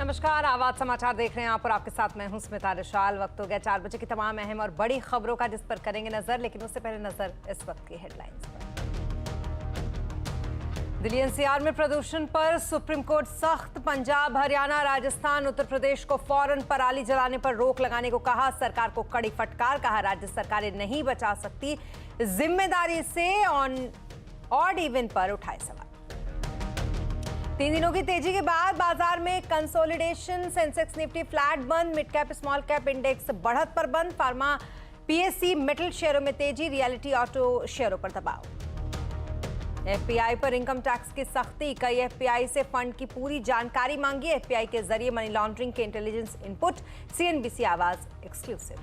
नमस्कार, आवाज समाचार देख रहे हैं आप और आपके साथ मैं हूं स्मिता रिशाल। वक्त हो गया 4 बजे की तमाम अहम और बड़ी खबरों का, जिस पर करेंगे नजर, लेकिन उससे पहले नजर इस वक्त की हेडलाइंस पर। दिल्ली एनसीआर में प्रदूषण पर सुप्रीम कोर्ट सख्त। पंजाब, हरियाणा, राजस्थान, उत्तर प्रदेश को फौरन पराली जलाने पर रोक लगाने को कहा। सरकार को कड़ी फटकार। कहा राज्य सरकारें नहीं बचा सकती, जिम्मेदारी से ऑड इवन पर उठाए सवाल। 3 दिनों की तेजी के बाद बाजार में कंसोलिडेशन। सेंसेक्स निफ्टी फ्लैट बंद। Mid cap small cap index बढ़त पर बंद। फार्मा, पीएससी, मेटल शेयरों में तेजी। रियलिटी ऑटो शेयरों पर दबाव। एफपीआई पर इनकम टैक्स की सख्ती। कई एफपीआई से फंड की पूरी जानकारी मांगी। एफपीआई के जरिए मनी लॉन्ड्रिंग के इंटेलिजेंस इनपुट। सीएनबीसी आवाज एक्सक्लूसिव।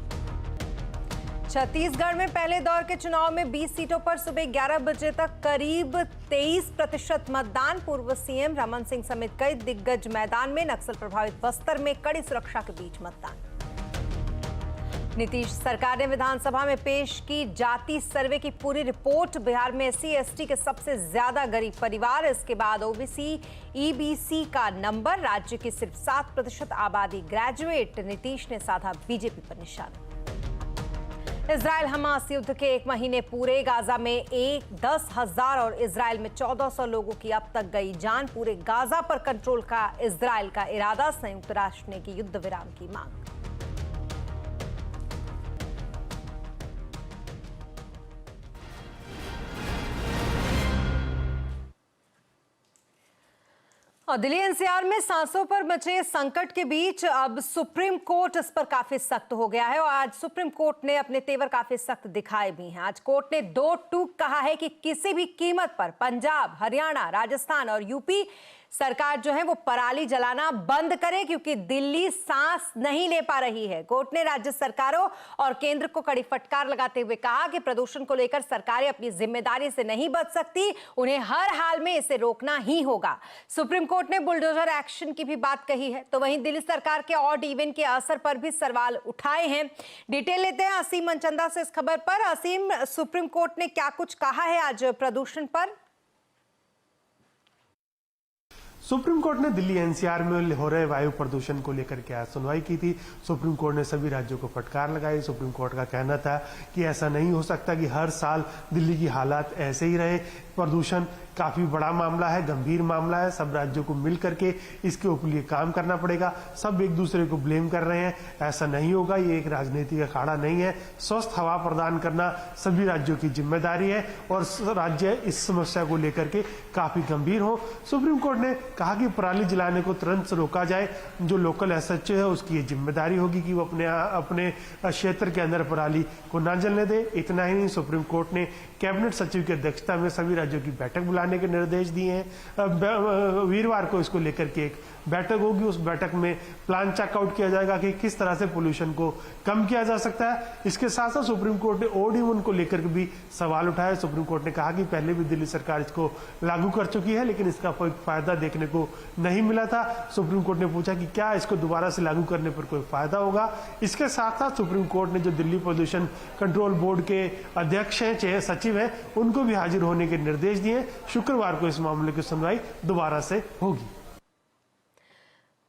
छत्तीसगढ़ में पहले दौर के चुनाव में 20 सीटों पर सुबह 11 बजे तक करीब 23% मतदान। पूर्व सीएम रमन सिंह समेत कई दिग्गज मैदान में। नक्सल प्रभावित बस्तर में कड़ी सुरक्षा के बीच मतदान। नीतीश सरकार ने विधानसभा में पेश की जाति सर्वे की पूरी रिपोर्ट। बिहार में एससी एसटी के सबसे ज्यादा गरीब परिवार, इसके बाद ओबीसी ईबीसी का नंबर। राज्य की सिर्फ 7% आबादी ग्रेजुएट। नीतीश ने साधा बीजेपी पर निशाना। इजराइल हमास युद्ध के 1 महीने पूरे। गाजा में 10,000 और इजराइल में 1400 लोगों की अब तक गई जान। पूरे गाजा पर कंट्रोल का इजराइल का इरादा। संयुक्त राष्ट्र ने की युद्ध विराम की मांग। और दिल्ली एनसीआर में सांसों पर मचे संकट के बीच अब सुप्रीम कोर्ट इस पर काफी सख्त हो गया है और आज सुप्रीम कोर्ट ने अपने तेवर काफी सख्त दिखाए भी हैं। आज कोर्ट ने 2 टूक कहा है कि किसी भी कीमत पर पंजाब, हरियाणा, राजस्थान और यूपी सरकार जो है वो पराली जलाना बंद करे, क्योंकि दिल्ली सांस नहीं ले पा रही है। कोर्ट ने राज्य सरकारों और केंद्र को कड़ी फटकार लगाते हुए कहा कि प्रदूषण को लेकर सरकारें अपनी जिम्मेदारी से नहीं बच सकती, उन्हें हर हाल में इसे रोकना ही होगा। सुप्रीम कोर्ट ने बुलडोजर एक्शन की भी बात कही है। तो वहीं दिल्ली सरकार के ऑड इवन के असर पर भी सवाल उठाए हैं। डिटेल लेते हैं असीम मनचंदा से इस खबर पर। असीम, सुप्रीम कोर्ट ने क्या कुछ कहा है आज प्रदूषण पर? सुप्रीम कोर्ट ने दिल्ली एनसीआर में हो रहे वायु प्रदूषण को लेकर के आज सुनवाई की थी। सुप्रीम कोर्ट ने सभी राज्यों को फटकार लगाई। सुप्रीम कोर्ट का कहना था कि ऐसा नहीं हो सकता कि हर साल दिल्ली की हालात ऐसे ही रहे। प्रदूषण काफी बड़ा मामला है, गंभीर मामला है। सब राज्यों को मिल करके इसके ऊपर काम करना पड़ेगा। सब एक दूसरे को ब्लेम कर रहे हैं, ऐसा नहीं होगा। ये एक राजनीतिक अखाड़ा नहीं है। स्वस्थ हवा प्रदान करना सभी राज्यों की जिम्मेदारी है और राज्य इस समस्या को लेकर के काफी गंभीर हो। सुप्रीम कोर्ट ने कहा कि पराली जलाने को तुरंत रोका जाए। जो लोकल एसएचओ है उसकी ये जिम्मेदारी होगी कि वो अपने क्षेत्र के अंदर पराली को ना जलने दे। इतना ही नहीं, सुप्रीम कोर्ट ने कैबिनेट सचिव की अध्यक्षता में सभी राज्यों की बैठक बुलाने के निर्देश दिए हैं। वीरवार को इसको लेकर के एक बैठक होगी। उस बैठक में प्लान चेकआउट किया जाएगा कि किस तरह से पोल्यूशन को कम किया जा सकता है। इसके साथ साथ सुप्रीम कोर्ट ने ऑड इवन को लेकर के भी सवाल उठाए। सुप्रीम कोर्ट ने कहा कि पहले भी दिल्ली सरकार इसको लागू कर चुकी है, लेकिन इसका कोई फायदा देखने को नहीं मिला था। सुप्रीम कोर्ट ने पूछा कि क्या इसको दोबारा से लागू करने पर कोई फायदा होगा। इसके साथ साथ सुप्रीम कोर्ट ने जो दिल्ली प्रदूषण कंट्रोल बोर्ड के अध्यक्ष हैं, सचिव हैं, उनको भी हाजिर होने के निर्देश दिए। शुक्रवार को इस मामले की सुनवाई दोबारा से होगी।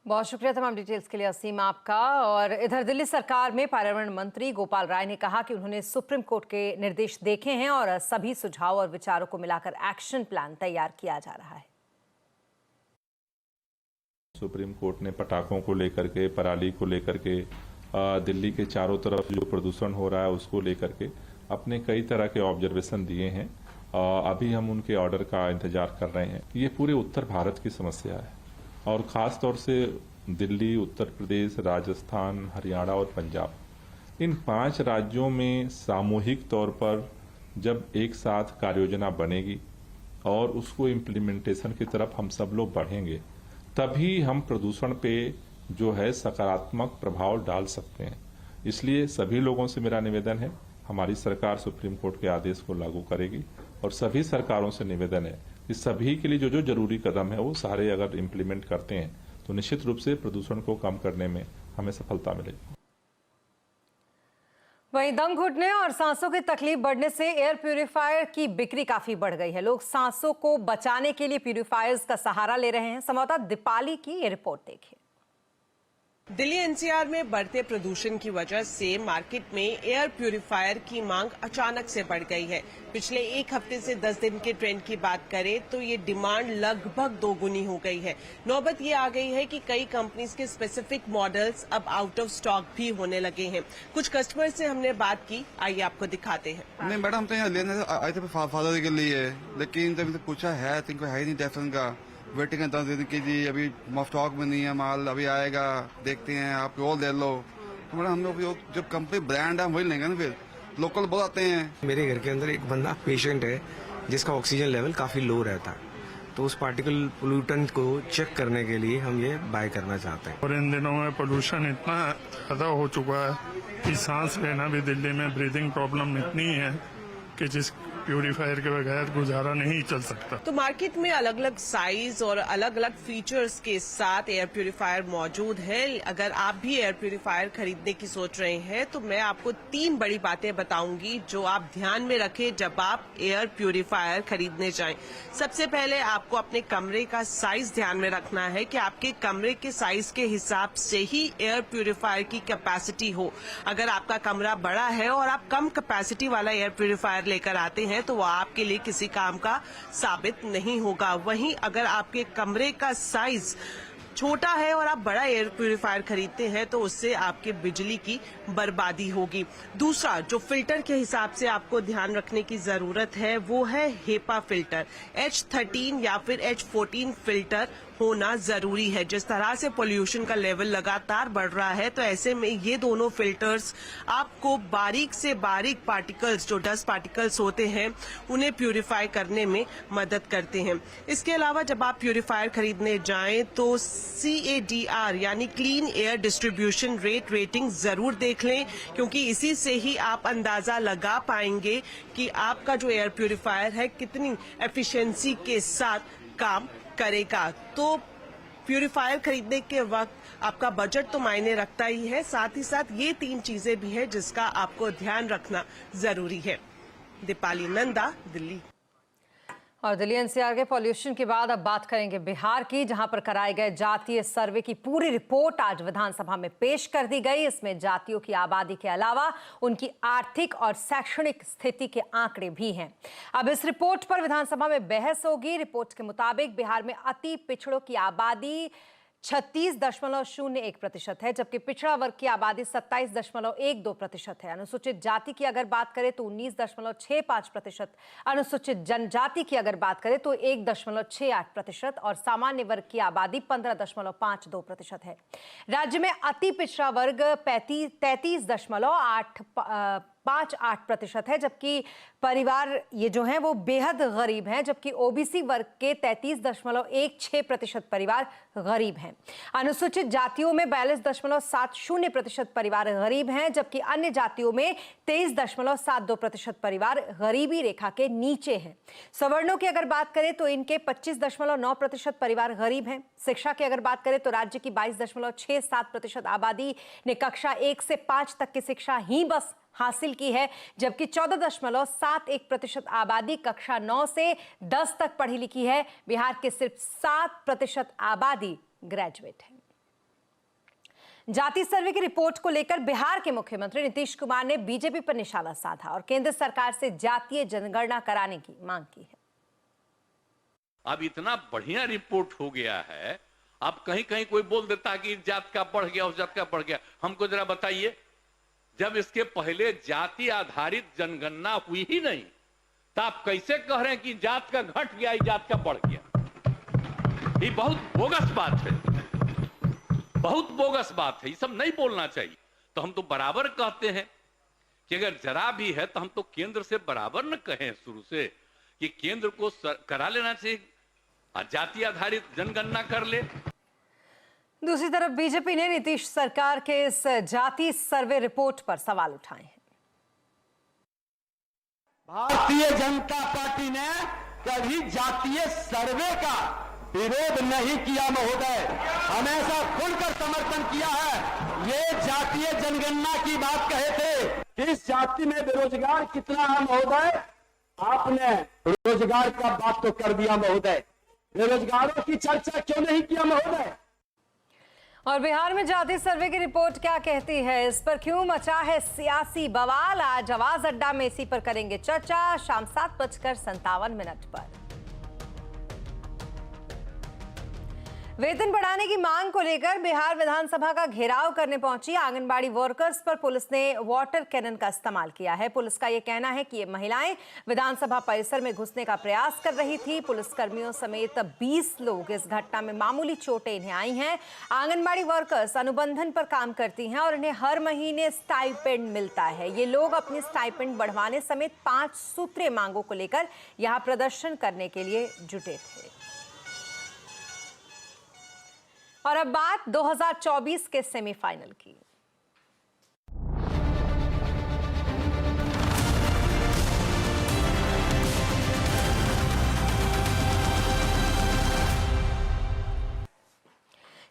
बहुत शुक्रिया तमाम डिटेल्स के लिए असीम आपका। और इधर दिल्ली सरकार में पर्यावरण मंत्री गोपाल राय ने कहा कि उन्होंने सुप्रीम कोर्ट के निर्देश देखे हैं और सभी सुझाव और विचारों को मिलाकर एक्शन प्लान तैयार किया जा रहा है। सुप्रीम कोर्ट ने पटाखों को लेकर के, पराली को लेकर के, दिल्ली के चारों तरफ जो प्रदूषण हो रहा है उसको लेकर के अपने कई तरह के ऑब्जर्वेशन दिए हैं। अभी हम उनके ऑर्डर का इंतजार कर रहे हैं। ये पूरे उत्तर भारत की समस्या है और खास तौर से दिल्ली, उत्तर प्रदेश, राजस्थान, हरियाणा और पंजाब, इन 5 राज्यों में सामूहिक तौर पर जब एक साथ कार्य योजना बनेगी और उसको इम्प्लीमेंटेशन की तरफ हम सब लोग बढ़ेंगे, तभी हम प्रदूषण पे जो है सकारात्मक प्रभाव डाल सकते हैं। इसलिए सभी लोगों से मेरा निवेदन है, हमारी सरकार सुप्रीम कोर्ट के आदेश को लागू करेगी और सभी सरकारों से निवेदन है कि सभी के लिए जो जो जरूरी कदम है वो सारे अगर इम्प्लीमेंट करते हैं तो निश्चित रूप से प्रदूषण को कम करने में हमें सफलता मिलेगी। वहीं दम घुटने और सांसों की तकलीफ बढ़ने से एयर प्यूरिफायर की बिक्री काफी बढ़ गई है। लोग सांसों को बचाने के लिए प्यूरिफायर्स का सहारा ले रहे हैं। संवाददाता दीपाली की ये रिपोर्ट देखिए। दिल्ली एनसीआर में बढ़ते प्रदूषण की वजह से मार्केट में एयर प्यूरिफायर की मांग अचानक से बढ़ गई है। पिछले एक हफ्ते से 10 दिन के ट्रेंड की बात करें तो ये डिमांड लगभग दोगुनी हो गई है। नौबत ये आ गई है कि कई कंपनीज के स्पेसिफिक मॉडल्स अब आउट ऑफ स्टॉक भी होने लगे हैं। कुछ कस्टमर से हमने बात की, आइए आपको दिखाते हैं। नहीं मैडम, हम तो यहाँ लेने आए थे फादर के लिए, लेकिन जब इनसे पूछा है तो इनको है ही नहीं डेफिन का। वेटिंग है 10 दिन की जी, अभी स्टॉक में नहीं है माल, अभी आएगा, देखते हैं, आप और ले लो। तो मैडम हम लोग जब कंपनी ब्रांड है वही लेंगे ना, फिर लोकल बहुत आते हैं। मेरे घर के अंदर एक बंदा पेशेंट है जिसका ऑक्सीजन लेवल काफी लो रहता है, तो उस पार्टिकल पोल्यूटेंट को चेक करने के लिए हम ये बाय करना चाहते हैं। और इन दिनों में पोल्यूशन इतना ज्यादा हो चुका है कि सांस लेना भी दिल्ली में ब्रीदिंग प्रॉब्लम इतनी है कि जिस प्यूरिफायर के बगैर गुजारा नहीं चल सकता। तो मार्केट में अलग अलग साइज और अलग अलग फीचर्स के साथ एयर प्यूरिफायर मौजूद है। अगर आप भी एयर प्यूरिफायर खरीदने की सोच रहे हैं तो मैं आपको 3 बड़ी बातें बताऊंगी जो आप ध्यान में रखें जब आप एयर प्यूरिफायर खरीदने जाएं। सबसे पहले आपको अपने कमरे का साइज ध्यान में रखना है कि आपके कमरे के साइज के हिसाब से ही एयर प्यूरिफायर की कैपेसिटी हो। अगर आपका कमरा बड़ा है और आप कम कैपेसिटी वाला एयर प्यूरिफायर लेकर आते हैं तो वो आपके लिए किसी काम का साबित नहीं होगा। वहीं अगर आपके कमरे का साइज छोटा है और आप बड़ा एयर प्यूरिफायर खरीदते हैं तो उससे आपके बिजली की बर्बादी होगी। दूसरा जो फिल्टर के हिसाब से आपको ध्यान रखने की जरूरत है वो है हेपा फिल्टर। H13 या फिर H14 फिल्टर होना जरूरी है। जिस तरह से पोल्यूशन का लेवल लगातार बढ़ रहा है तो ऐसे में ये दोनों फिल्टर्स आपको बारीक से बारीक पार्टिकल्स, जो डस्ट पार्टिकल्स होते हैं, उन्हें प्यूरिफाई करने में मदद करते हैं। इसके अलावा जब आप प्यूरिफायर खरीदने जाएं तो CADR यानी clean air distribution rate rating जरूर देख लें, क्योंकि इसी से ही आप अंदाजा लगा पाएंगे कि आपका जो एयर प्यूरिफायर है कितनी एफिशिएंसी के साथ काम करेगा। तो प्यूरिफायर खरीदने के वक्त आपका बजट तो मायने रखता ही है, साथ ही साथ ये 3 चीजें भी है जिसका आपको ध्यान रखना जरूरी है। दीपाली नंदा, दिल्ली। और दिल्ली एनसीआर के पॉल्यूशन के बाद अब बात करेंगे बिहार की, जहां पर कराए गए जातीय सर्वे की पूरी रिपोर्ट आज विधानसभा में पेश कर दी गई। इसमें जातियों की आबादी के अलावा उनकी आर्थिक और शैक्षणिक स्थिति के आंकड़े भी हैं। अब इस रिपोर्ट पर विधानसभा में बहस होगी। रिपोर्ट के मुताबिक बिहार में अति पिछड़ों की आबादी 36.01% है, जबकि पिछड़ा वर्ग की आबादी 27.12% है। अनुसूचित जाति की अगर बात करें तो 19.65%, अनुसूचित जनजाति की अगर बात करें तो 1.68% और सामान्य वर्ग की आबादी 15.52% है। राज्य में अति पिछड़ा वर्ग 33.58% है, जबकि परिवार ये जो है वो बेहद गरीब हैं, जबकि ओबीसी वर्ग के 33.16% परिवार गरीब हैं। अनुसूचित जातियों में 42.70% परिवार गरीब हैं, जबकि अन्य जातियों में 23.72% परिवार गरीबी रेखा के नीचे हैं। सवर्णों की अगर बात करें तो इनके 25.9% परिवार गरीब हैं। शिक्षा की अगर बात करें तो राज्य की 22.67% आबादी ने कक्षा 1 से 5 तक की शिक्षा ही बस हासिल की है, जबकि 14.71% आबादी कक्षा 9 से 10 तक पढ़ी लिखी है। बिहार के सिर्फ 7% आबादी ग्रेजुएट है। जाति सर्वे की रिपोर्ट को लेकर बिहार के मुख्यमंत्री नीतीश कुमार ने बीजेपी पर निशाना साधा और केंद्र सरकार से जातीय जनगणना कराने की मांग की है। अब इतना बढ़िया रिपोर्ट हो गया है, अब कहीं कहीं कोई बोल देता कि जात का बढ़ गया, उस जात का बढ़ गया। हमको जरा बताइए, जब इसके पहले जाति आधारित जनगणना हुई ही नहीं तो आप कैसे कह रहे हैं कि जात का घट गया, जात का बढ़ गया? ये बहुत बोगस बात है, बहुत बोगस बात है। ये सब नहीं बोलना चाहिए। तो हम तो बराबर कहते हैं कि अगर जरा भी है तो हम तो केंद्र से बराबर न कहें शुरू से कि केंद्र को करा लेना चाहिए, जाति आधारित जनगणना कर ले। दूसरी तरफ बीजेपी ने नीतीश सरकार के इस जाति सर्वे रिपोर्ट पर सवाल उठाए हैं। भारतीय जनता पार्टी ने कभी जातीय सर्वे का विरोध नहीं किया महोदय, हमेशा खुलकर समर्थन किया है। ये जातीय जनगणना की बात कहे थे, किस जाति में बेरोजगार कितना है महोदय, आपने रोजगार का बात तो कर दिया महोदय, बेरोजगारों की चर्चा क्यों नहीं किया महोदय? और बिहार में जाति सर्वे की रिपोर्ट क्या कहती है, इस पर क्यों मचा है सियासी बवाल? आज आवाज अड्डा में इसी पर करेंगे चर्चा, शाम 7:57 पर। वेतन बढ़ाने की मांग को लेकर बिहार विधानसभा का घेराव करने पहुंची आंगनबाड़ी वर्कर्स पर पुलिस ने वाटर कैनन का इस्तेमाल किया है। पुलिस का यह कहना है कि ये महिलाएं विधानसभा परिसर में घुसने का प्रयास कर रही थी। पुलिसकर्मियों समेत 20 लोग इस घटना में मामूली चोटें इन्हें आई हैं। आंगनबाड़ी वर्कर्स अनुबंधन पर काम करती हैं और इन्हें हर महीने स्टाइपेंड मिलता है। ये लोग अपनी स्टाइपेंड बढ़वाने समेत 5 सूत्रीय मांगों को लेकर यहां प्रदर्शन करने के लिए जुटे थे। और अब बात 2024 के सेमीफाइनल की।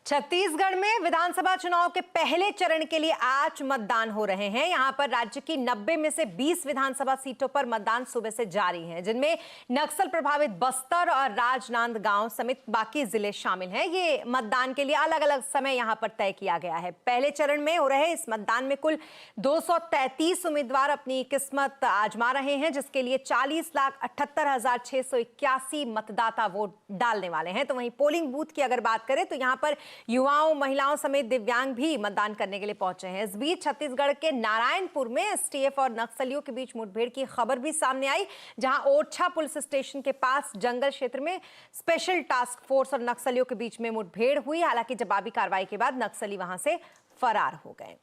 छत्तीसगढ़ में विधानसभा चुनाव के पहले चरण के लिए आज मतदान हो रहे हैं। यहां पर राज्य की 90 में से 20 विधानसभा सीटों पर मतदान सुबह से जारी है, जिनमें नक्सल प्रभावित बस्तर और राजनांदगांव समेत बाकी जिले शामिल हैं। ये मतदान के लिए अलग अलग समय यहां पर तय किया गया है। पहले चरण में हो रहे इस मतदान में कुल 233 उम्मीदवार अपनी किस्मत आजमा रहे हैं, जिसके लिए 40,78,681 मतदाता वोट डालने वाले हैं। तो वहीं पोलिंग बूथ की अगर बात करें तो यहां पर युवाओं, महिलाओं समेत दिव्यांग भी मतदान करने के लिए पहुंचे हैं। इस बीच छत्तीसगढ़ के नारायणपुर में एसटीएफ और नक्सलियों के बीच मुठभेड़ की खबर भी सामने आई, जहां ओरछा पुलिस स्टेशन के पास जंगल क्षेत्र में स्पेशल टास्क फोर्स और नक्सलियों के बीच में मुठभेड़ हुई। हालांकि जवाबी कार्रवाई के बाद नक्सली वहां से फरार हो गए।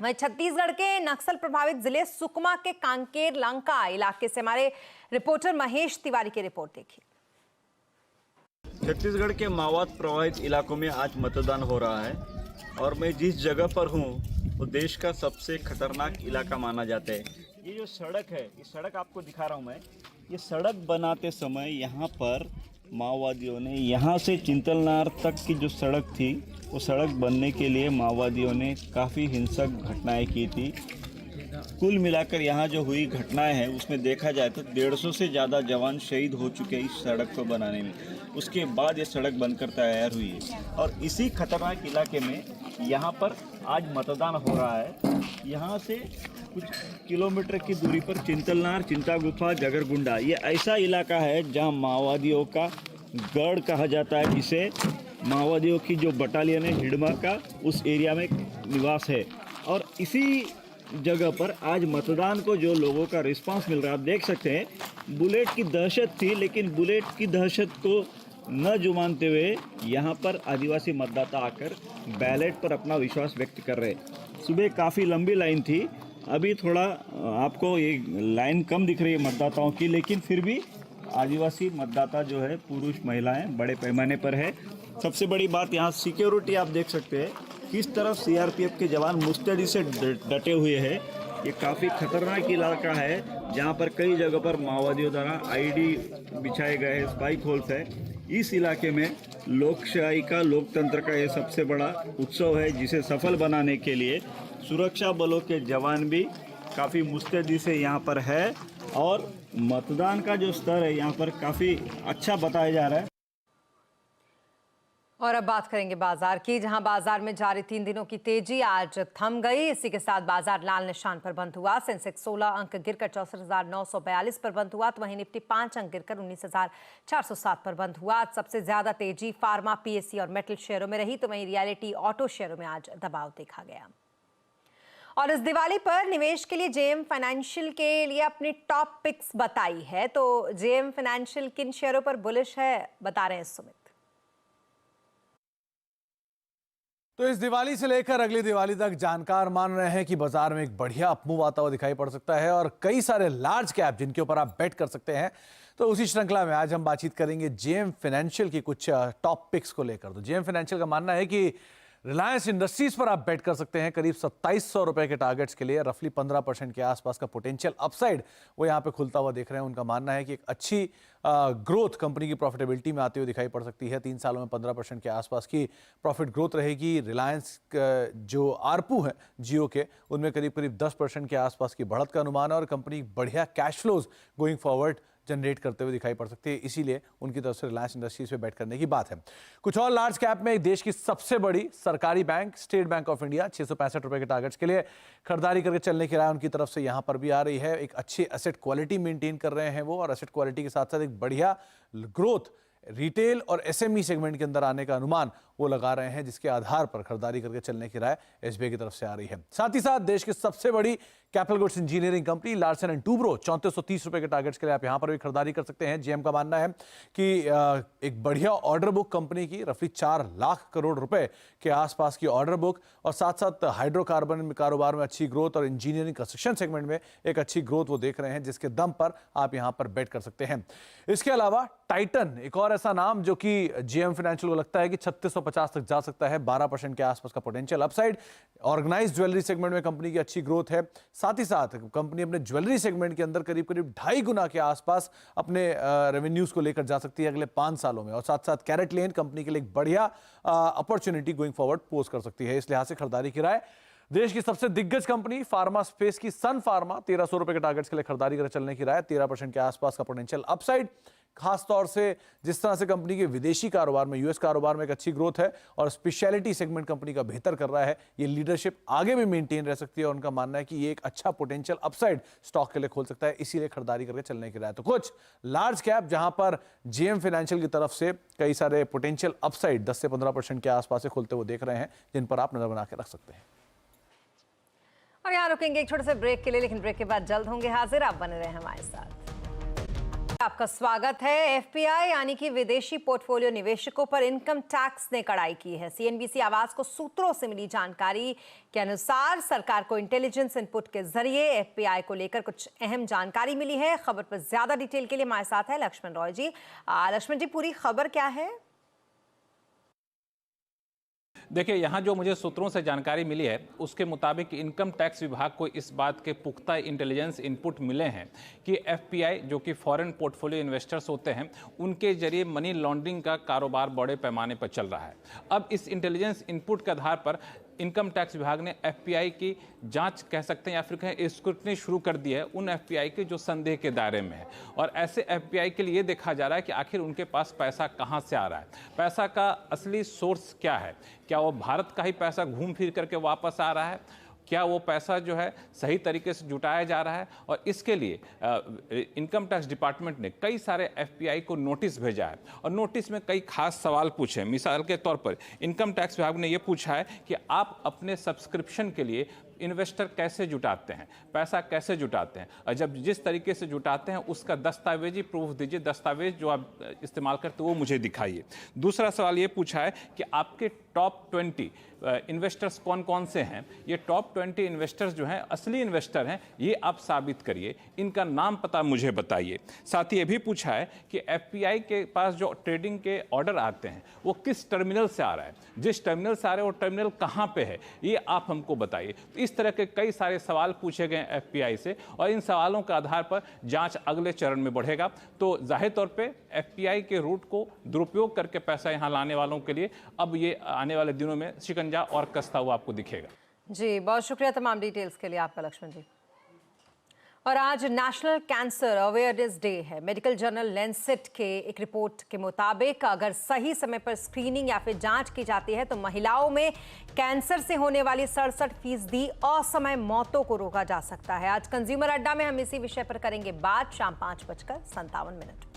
वहीं छत्तीसगढ़ के नक्सल प्रभावित जिले सुकमा के कांकेर लंका इलाके से हमारे रिपोर्टर महेश तिवारी की रिपोर्ट देखिए। छत्तीसगढ़ के माओवाद प्रभावित इलाकों में आज मतदान हो रहा है और मैं जिस जगह पर हूँ वो देश का सबसे खतरनाक इलाका माना जाता है। ये जो सड़क है, ये सड़क आपको दिखा रहा हूँ मैं। ये सड़क बनाते समय यहाँ पर माओवादियों ने यहाँ से चिंतलनार तक की जो सड़क थी, वो सड़क बनने के लिए माओवादियों ने काफ़ी हिंसक घटनाएं की थी। कुल मिलाकर यहाँ जो हुई घटनाएं हैं उसमें देखा जाए तो 150 से ज़्यादा जवान शहीद हो चुके हैं इस सड़क को बनाने में। उसके बाद ये सड़क बनकर तैयार हुई है और इसी खतरनाक इलाके में यहाँ पर आज मतदान हो रहा है। यहाँ से कुछ किलोमीटर की दूरी पर चिंतलनार, चिंता गुफा, जगरगुंडा, ये ऐसा इलाका है जहाँ माओवादियों का गढ़ कहा जाता है, जिसे माओवादियों की जो बटालियन है हिडमा का, उस एरिया में निवास है। और इसी जगह पर आज मतदान को जो लोगों का रिस्पांस मिल रहा है, आप देख सकते हैं। बुलेट की दहशत थी, लेकिन बुलेट की दहशत को न जुमानते हुए यहाँ पर आदिवासी मतदाता आकर बैलेट पर अपना विश्वास व्यक्त कर रहे। सुबह काफ़ी लंबी लाइन थी, अभी थोड़ा आपको ये लाइन कम दिख रही है मतदाताओं की, लेकिन फिर भी आदिवासी मतदाता जो है, पुरुष महिलाएं बड़े पैमाने पर है। सबसे बड़ी बात यहाँ सिक्योरिटी आप देख सकते हैं, किस तरफ सीआरपीएफ के जवान मुस्तैदी से डटे हुए हैं। ये काफ़ी खतरनाक इलाका है जहाँ पर कई जगह पर माओवादियों द्वारा आईडी बिछाए गए हैं, स्पाइक होल्स है। इस इलाके में लोकशाही का, लोकतंत्र का ये सबसे बड़ा उत्सव है, जिसे सफल बनाने के लिए सुरक्षा बलों के जवान भी काफ़ी मुस्तैदी से यहाँ पर है और मतदान का जो स्तर है यहाँ पर काफ़ी अच्छा बताया जा रहा है। और अब बात करेंगे बाजार की, जहां बाजार में जारी 3 दिनों की तेजी आज थम गई। इसी के साथ बाजार लाल निशान पर बंद हुआ। सेंसेक्स 16 अंक गिरकर 64,942 पर बंद हुआ, तो वहीं निफ्टी 5 अंक गिरकर 19,407 पर बंद हुआ। आज सबसे ज्यादा तेजी फार्मा, पीएससी और मेटल शेयरों में रही, तो वहीं रियलिटी, ऑटो शेयरों में आज दबाव देखा गया। और इस दिवाली पर निवेश के लिए जेएम फाइनेंशियल के लिए अपनी टॉप पिक्स बताई है। तो जेएम फाइनेंशियल किन शेयरों पर बुलिश है, बता रहे हैं सुमित। तो इस दिवाली से लेकर अगली दिवाली तक जानकार मान रहे हैं कि बाजार में एक बढ़िया अपमूव आता हुआ दिखाई पड़ सकता है और कई सारे लार्ज कैप जिनके ऊपर आप बेट कर सकते हैं। तो उसी श्रृंखला में आज हम बातचीत करेंगे जेएम फाइनेंशियल की कुछ टॉप पिक्स को लेकर। तो जेएम फाइनेंशियल का मानना है कि रिलायंस इंडस्ट्रीज पर आप बेट कर सकते हैं। करीब 2700 रुपए के टारगेट्स के लिए रफली 15% के आसपास का पोटेंशियल अपसाइड वो यहाँ पे खुलता हुआ देख रहे हैं। उनका मानना है कि एक अच्छी ग्रोथ कंपनी की प्रॉफिटेबिलिटी में आती हुई दिखाई पड़ सकती है। 3 सालों में 15% के आसपास की प्रॉफिट ग्रोथ रहेगी। रिलायंस जो आरपू है जियो के, उनमें करीब 10% के आसपास की बढ़त का अनुमान है और कंपनी बढ़िया cash flows going forward generate करते हुए दिखाई पड़ सकती है, इसीलिए उनकी तरफ से रिलायंस इंडस्ट्रीज पे बेट करने की बात है। कुछ और लार्ज कैप में देश की सबसे बड़ी सरकारी bank state bank of India 665 रुपए के टारगेट्स के लिए खरीदारी करके चलने की राय उनकी तरफ से यहां पर भी आ रही है। एक अच्छी एसेट क्वालिटी मेंटेन कर रहे हैं वो, और एसेट क्वालिटी के साथ साथ एक बढ़िया ग्रोथ रिटेल और एसएमई सेगमेंट के अंदर आने का अनुमान वो लगा रहे हैं, जिसके आधार पर खरीदारी करके चलने की राय एसबीआई की तरफ से आ रही है। साथ ही साथ देश की सबसे बड़ी capital goods engineering company Larsen and Toubro 3430 रुपए के टारगेट्स के लिए आप यहां पर भी खरीदारी कर सकते हैं। जेएम का मानना है कि एक बढ़िया ऑर्डर बुक कंपनी की रफली 4 लाख करोड़ रुपए के आसपास की ऑर्डर बुक, और साथ साथ हाइड्रोकार्बन कारोबार में अच्छी ग्रोथ और इंजीनियरिंग कंस्ट्रक्शन सेगमेंट में एक अच्छी ग्रोथ वो देख रहे हैं, जिसके दम पर आप यहां पर बेट कर सकते हैं। इसके अलावा टाइटन एक और ऐसा नाम जो कि जेएम फाइनेंशियल को लगता है कि 3650 तक जा सकता है, 12% के आसपास का potential upside. Organised jewellery segment में कंपनी की अच्छी ग्रोथ है। साथ ही साथ कंपनी अपने ज्वेलरी सेगमेंट के अंदर करीब 2.5 गुना के आसपास अपने रेवेन्यूज को लेकर जा सकती है अगले 5 सालों में, और साथ साथ कैरेट लेन कंपनी के लिए एक बढ़िया अपॉर्चुनिटी गोइंग फॉरवर्ड पोज कर सकती है। इस लिहाज से खरीदारी की राय देश की सबसे दिग्गज कंपनी फार्मा स्पेस की सन फार्मा 1300 रुपए के टारगेट्स के लिए खरीदारी कर चलने की राय, 13% के आसपास का पोटेंशियल अपसाइड। खासतौर से जिस तरह से कंपनी के विदेशी कारोबार में, यूएस कारोबार में एक अच्छी ग्रोथ है और स्पेशलिटी सेगमेंट कंपनी का बेहतर कर रहा है, ये लीडरशिप आगे भी मेंटेन रह सकती है, और उनका मानना है कि ये एक अच्छा पोटेंशियल अपसाइड स्टॉक के लिए खोल सकता है, इसीलिए खरीदारी करके चलने की राय। तो कुछ लार्ज कैप जहां पर जेएम फाइनेंशियल की तरफ से कई सारे पोटेंशियल अपसाइड 10 से 15% के आसपास से खुलते हुए देख रहे हैं, जिन पर आप नजर बना के रख सकते हैं। और यहाँ रुकेंगे एक छोटे से ब्रेक के लिए, लेकिन ब्रेक के बाद जल्द होंगे हाजिर, आप बने रहे हमारे साथ। आपका स्वागत है। एफपीआई यानी कि विदेशी पोर्टफोलियो निवेशकों पर इनकम टैक्स ने कड़ाई की है। सीएनबीसी आवाज को सूत्रों से मिली जानकारी के अनुसार सरकार को इंटेलिजेंस इनपुट के जरिए एफपीआई को लेकर कुछ अहम जानकारी मिली है। खबर पर ज्यादा डिटेल के लिए हमारे साथ है लक्ष्मण रॉय जी। लक्ष्मण जी, पूरी खबर क्या है? देखिए, यहाँ जो मुझे सूत्रों से जानकारी मिली है उसके मुताबिक इनकम टैक्स विभाग को इस बात के पुख्ता इंटेलिजेंस इनपुट मिले हैं कि एफपीआई जो कि फॉरेन पोर्टफोलियो इन्वेस्टर्स होते हैं, उनके जरिए मनी लॉन्ड्रिंग का कारोबार बड़े पैमाने पर चल रहा है। अब इस इंटेलिजेंस इनपुट के आधार पर इनकम टैक्स विभाग ने एफपीआई की जांच कह सकते हैं या फिर कहें स्क्रूटनी शुरू कर दी है उन एफपीआई के जो संदेह के दायरे में है। और ऐसे एफपीआई के लिए देखा जा रहा है कि आखिर उनके पास पैसा कहां से आ रहा है, पैसा का असली सोर्स क्या है, क्या वो भारत का ही पैसा घूम फिर करके वापस आ रहा है, क्या वो पैसा जो है सही तरीके से जुटाया जा रहा है। और इसके लिए इनकम टैक्स डिपार्टमेंट ने कई सारे एफपीआई को नोटिस भेजा है और नोटिस में कई खास सवाल पूछे हैं। मिसाल के तौर पर इनकम टैक्स विभाग ने ये पूछा है कि आप अपने सब्सक्रिप्शन के लिए इन्वेस्टर कैसे जुटाते हैं, पैसा कैसे जुटाते हैं, और जब जिस तरीके से जुटाते हैं उसका दस्तावेजी प्रूफ दीजिए, दस्तावेज जो आप इस्तेमाल करते हो वो मुझे दिखाइए। दूसरा सवाल ये पूछा है कि आपके टॉप 20 इन्वेस्टर्स कौन कौन से हैं, ये टॉप 20 इन्वेस्टर्स जो हैं असली इन्वेस्टर हैं, ये आप साबित करिए, इनका नाम पता मुझे बताइए। साथ ही ये भी पूछा है कि एफपीआई के पास जो ट्रेडिंग के ऑर्डर आते हैं वो किस टर्मिनल से आ रहा है, जिस टर्मिनल से आ रहा है वो टर्मिनल कहाँ पे है, ये आप हमको बताइए। इस तरह के कई सारे सवाल पूछे गए एफपीआई से और इन सवालों के आधार पर जांच अगले चरण में बढ़ेगा। तो जाहिर तौर पे एफपीआई के रूट को दुरुपयोग करके पैसा यहां लाने वालों के लिए अब ये आने वाले दिनों में शिकंजा और कसता हुआ आपको दिखेगा। जी, बहुत शुक्रिया तमाम डिटेल्स के लिए आपका लक्ष्मण जी। और आज नेशनल कैंसर अवेयरनेस डे है। मेडिकल जर्नल लैंसेट के एक रिपोर्ट के मुताबिक अगर सही समय पर स्क्रीनिंग या फिर जांच की जाती है तो महिलाओं में कैंसर से होने वाली 67% असमय मौतों को रोका जा सकता है। आज कंज्यूमर अड्डा में हम इसी विषय पर करेंगे बात, शाम 5:57